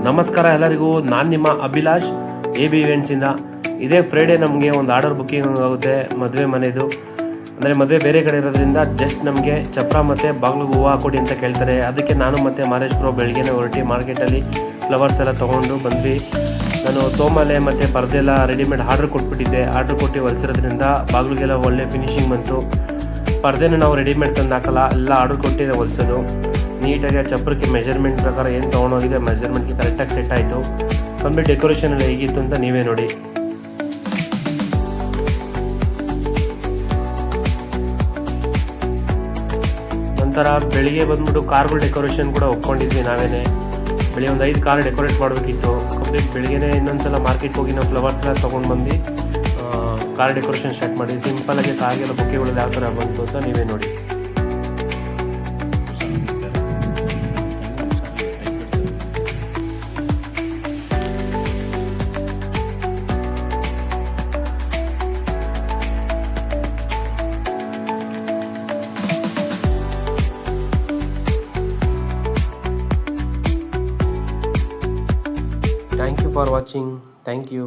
ನಮಸ್ಕಾರ ಎಲ್ಲರಿಗೂ, ನಾನು ನಿಮ್ಮ ಅಭಿಲಾಷ್ AB ಇವೆಂಟ್ಸಿಂದ. ಇದೇ ಫ್ರೈಡೇ ನಮಗೆ ಒಂದು ಆರ್ಡರ್ ಬುಕ್ಕಿಂಗ್ ಆಗುತ್ತೆ ಮದುವೆ ಮನೆಯದು. ಅಂದರೆ ಮದುವೆ ಬೇರೆ ಕಡೆ ಇರೋದ್ರಿಂದ ಜಸ್ಟ್ ನಮಗೆ ಚಪ್ರ ಮತ್ತು ಬಾಗಿಲಿಗೆ ಹೂವು ಹಾಕೊಡಿ ಅಂತ ಕೇಳ್ತಾರೆ. ಅದಕ್ಕೆ ನಾನು ಮತ್ತು ಮಾರೇಶ್ ಬ್ರೋ ಬೆಳಗ್ಗೆನೇ ಹೊರಟಿ ಮಾರ್ಕೆಟಲ್ಲಿ ಫ್ಲವರ್ಸ್ ಎಲ್ಲ ತೊಗೊಂಡು ಬಂದ್ವಿ. ನಾನು ತೋಮಲೆ ಮತ್ತು ಪರ್ದೆಲ್ಲ ರೆಡಿಮೇಡ್ ಆರ್ಡ್ರ್ ಕೊಟ್ಬಿಟ್ಟಿದ್ದೆ. ಆರ್ಡ್ರ್ ಕೊಟ್ಟು ಹೊಲಿಸಿರೋದ್ರಿಂದ ಬಾಗಿಲಿಗೆಲ್ಲ ಒಳ್ಳೆ ಫಿನಿಶಿಂಗ್ ಬಂತು. ಪರ್ದೆನೂ ನಾವು ರೆಡಿಮೇಡ್ ತಂದು ಹಾಕಲ್ಲ, ಎಲ್ಲ ಆರ್ಡ್ರ್ ಕೊಟ್ಟಿದ್ದೆ ಹೊಲಿಸೋದು. ನೀಟಾಗಿ ಆ ಚಪ್ರಕ್ಕೆ ಮೆಜರ್ಮೆಂಟ್ ಪ್ರಕಾರ ಏನು ತೊಗೊಂಡೋಗಿದೆ ಮೆಜರ್ಮೆಂಟ್ಗೆ ಕರೆಕ್ಟಾಗಿ ಸೆಟ್ ಆಯಿತು. ಕಂಪ್ಲೀಟ್ ಡೆಕೋರೇಷನ್ ಎಲ್ಲ ಹೇಗಿತ್ತು ಅಂತ ನೀವೇ ನೋಡಿ. ನಂತರ ಬೆಳಿಗ್ಗೆ ಬಂದ್ಬಿಟ್ಟು ಕಾರ್ಗಳು ಡೆಕೋರೇಷನ್ ಕೂಡ ಒಪ್ಕೊಂಡಿದ್ವಿ ನಾವೇನೆ. ಬೆಳಿಗ್ಗೆ ಒಂದು 5 ಕಾರ್ ಡೆಕೋರೇಟ್ ಮಾಡಬೇಕಿತ್ತು. ಕಂಪ್ಲೀಟ್ ಬೆಳಿಗ್ಗೆನೇ ಇನ್ನೊಂದ್ಸಲ ಮಾರ್ಕೆಟ್ಗೆ ಹೋಗಿ ನಾವು ಫ್ಲವರ್ಸ್ ಎಲ್ಲ ತೊಗೊಂಡು ಬಂದು ಕಾರ್ ಡೆಕೋರೇಷನ್ ಸ್ಟಾರ್ಟ್ ಮಾಡಿ. ಸಿಂಪಲಾಗಿ ಕಾರ್ಗೆಲ್ಲ ಬುಕ್ಕೆಗಳು ಯಾವ ಥರ ಬಂತು ಅಂತ ನೀವೇ ನೋಡಿ. Thank you for watching. Thank you.